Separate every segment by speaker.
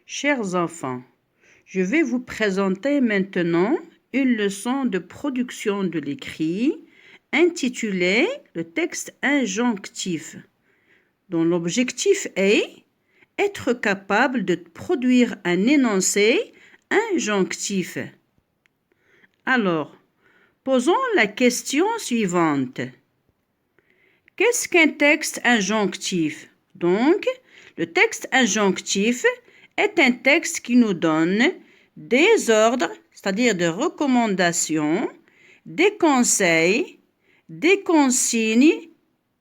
Speaker 1: Chers enfants, je vais vous présenter maintenant une leçon de production de l'écrit intitulée le texte injonctif, dont l'objectif est être capable de produire un énoncé injonctif. Alors, posons la question suivante. Qu'est-ce qu'un texte injonctif? Donc, le texte injonctif est un texte qui nous donne des ordres, c'est-à-dire des recommandations, des conseils, des consignes,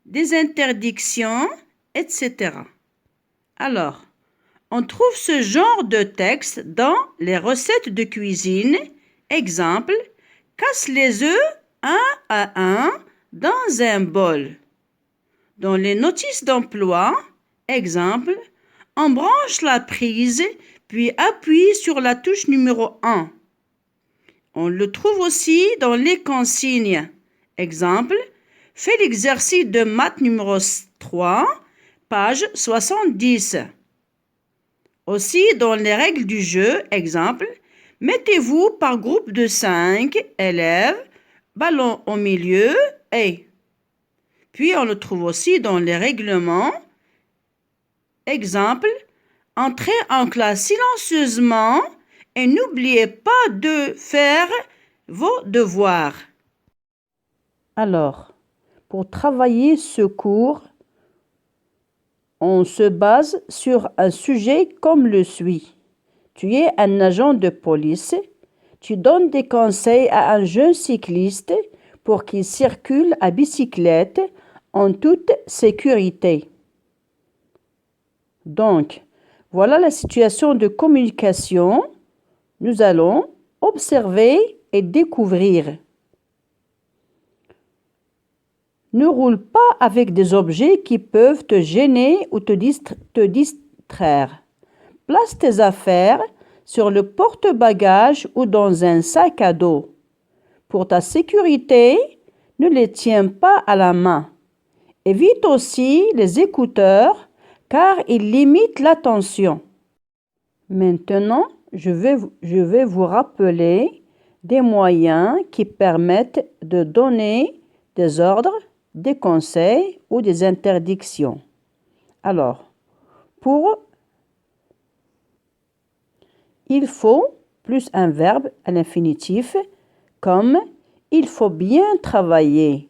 Speaker 1: des interdictions, etc. Alors, on trouve ce genre de texte dans les recettes de cuisine. Exemple, casse les œufs un à un dans un bol. Dans les notices d'emploi, exemple, on branche la prise puis appuie sur la touche numéro 1. On le trouve aussi dans les consignes. Exemple, fais l'exercice de maths numéro 3, page 70. Aussi dans les règles du jeu, exemple, mettez-vous par groupe de 5 élèves, ballon au milieu et... Puis on le trouve aussi dans les règlements. Exemple, entrez en classe silencieusement et n'oubliez pas de faire vos devoirs. Alors, pour travailler ce cours, on se base sur un sujet comme le suit. Tu es un agent de police, tu donnes des conseils à un jeune cycliste pour qu'il circule à bicyclette en toute sécurité. Donc, voilà la situation de communication. Nous allons observer et découvrir. Ne roule pas avec des objets qui peuvent te gêner ou te distraire. Place tes affaires sur le porte-bagages ou dans un sac à dos. Pour ta sécurité, ne les tiens pas à la main. Évite aussi les écouteurs car ils limitent l'attention. Maintenant, je vais vous rappeler des moyens qui permettent de donner des ordres, des conseils ou des interdictions. Alors, il faut plus un verbe à l'infinitif comme il faut bien travailler.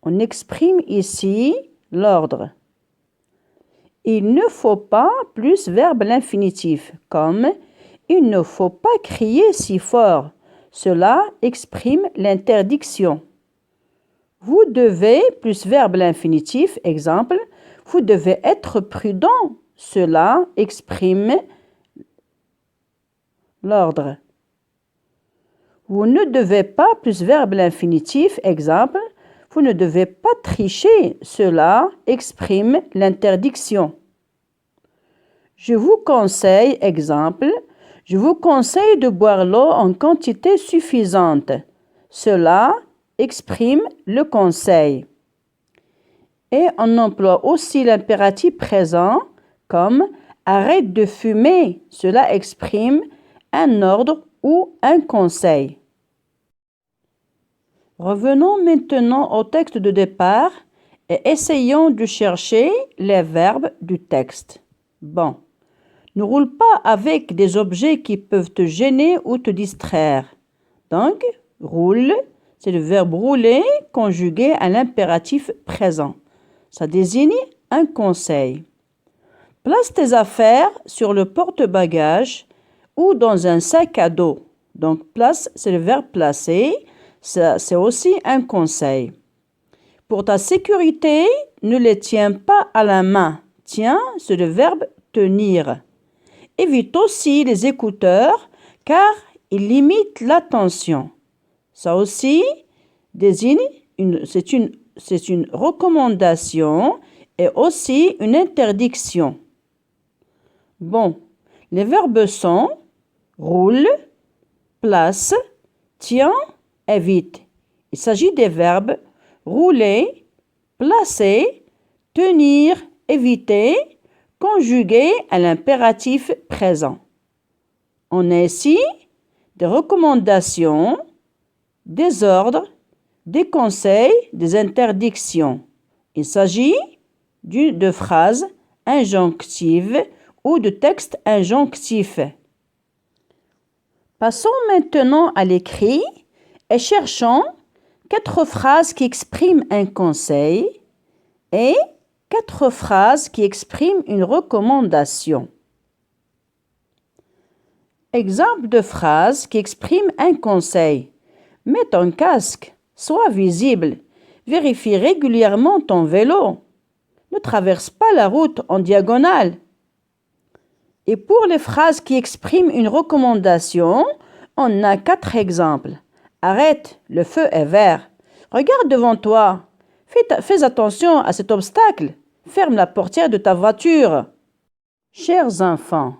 Speaker 1: On exprime ici l'ordre. Il ne faut pas plus verbe à l'infinitif comme il ne faut pas crier si fort. Cela exprime l'interdiction. Vous devez plus verbe à l'infinitif, exemple, vous devez être prudent. Cela exprime l'ordre. Vous ne devez pas plus verbe à l'infinitif, exemple, vous ne devez pas tricher. Cela exprime l'interdiction. Je vous conseille, exemple, je vous conseille de boire l'eau en quantité suffisante. Cela exprime le conseil. Et on emploie aussi l'impératif présent comme arrête de fumer. Cela exprime un ordre ou un conseil. Revenons maintenant au texte de départ et essayons de chercher les verbes du texte. Bon, ne roule pas avec des objets qui peuvent te gêner ou te distraire. Donc, roule, c'est le verbe rouler conjugué à l'impératif présent. Ça désigne un conseil. Place tes affaires sur le porte-bagages ou dans un sac à dos. Donc, place, c'est le verbe placer. C'est aussi un conseil. Pour ta sécurité, ne les tiens pas à la main. Tiens, c'est le verbe tenir. Évite aussi les écouteurs car ils limitent l'attention. Ça aussi désigne c'est une recommandation et aussi une interdiction. Bon, les verbes sont roule, place, tient, évite. Il s'agit des verbes rouler, placer, tenir, éviter, conjugués à l'impératif présent. On a ici des recommandations, des ordres, des conseils, des interdictions. Il s'agit de phrases injonctives ou de textes injonctifs. Passons maintenant à l'écrit et cherchons 4 phrases qui expriment un conseil et 4 phrases qui expriment une recommandation. Exemple de phrase qui exprime un conseil. Mets ton casque, sois visible, vérifie régulièrement ton vélo. Ne traverse pas la route en diagonale. Et pour les phrases qui expriment une recommandation, on a 4 exemples. Arrête, le feu est vert. Regarde devant toi. Fais attention à cet obstacle. Ferme la portière de ta voiture. Chers enfants,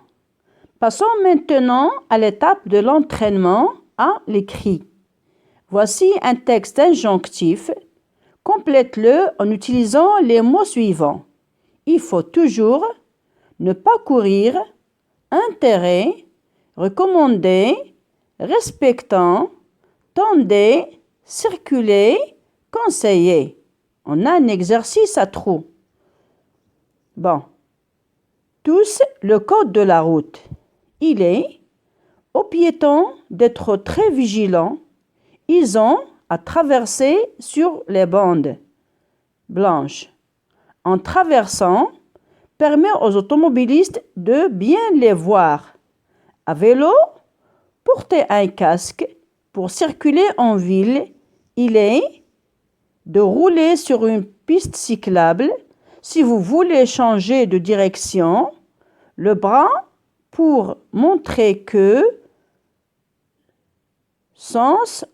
Speaker 1: passons maintenant à l'étape de l'entraînement à l'écrit. Voici un texte injonctif. Complète-le en utilisant les mots suivants. Il faut toujours, ne pas courir, intérêt, recommander, respectant, tendez, circuler, conseiller. On a un exercice à trous. Bon. Tous le code de la route. Il est aux piétons d'être très vigilants. Ils ont à traverser sur les bandes blanches. En traversant, permet aux automobilistes de bien les voir. À vélo, porter un casque pour circuler en ville. Il est de rouler sur une piste cyclable si vous voulez changer de direction. Le bras pour montrer que sens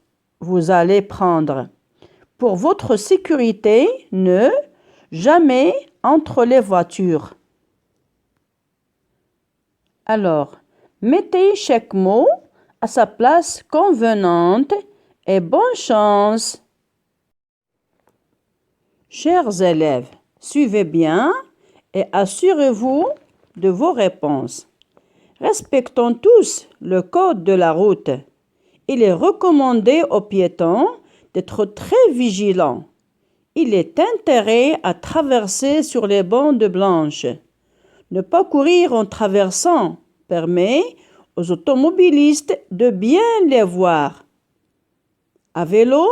Speaker 1: vous allez prendre. Pour votre sécurité, ne jamais entre les voitures. Alors, mettez chaque mot à sa place convenante et bonne chance. Chers élèves, suivez bien et assurez-vous de vos réponses. Respectons tous le code de la route. Il est recommandé aux piétons d'être très vigilants. Il est intérêt à traverser sur les bandes blanches. Ne pas courir en traversant permet aux automobilistes de bien les voir. À vélo,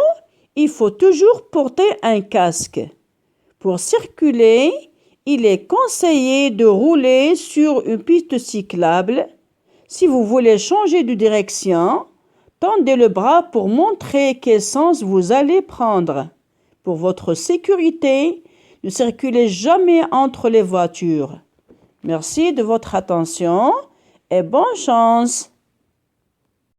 Speaker 1: il faut toujours porter un casque. Pour circuler, il est conseillé de rouler sur une piste cyclable. Si vous voulez changer de direction, tendez le bras pour montrer quel sens vous allez prendre. Pour votre sécurité, ne circulez jamais entre les voitures. Merci de votre attention et bonne chance.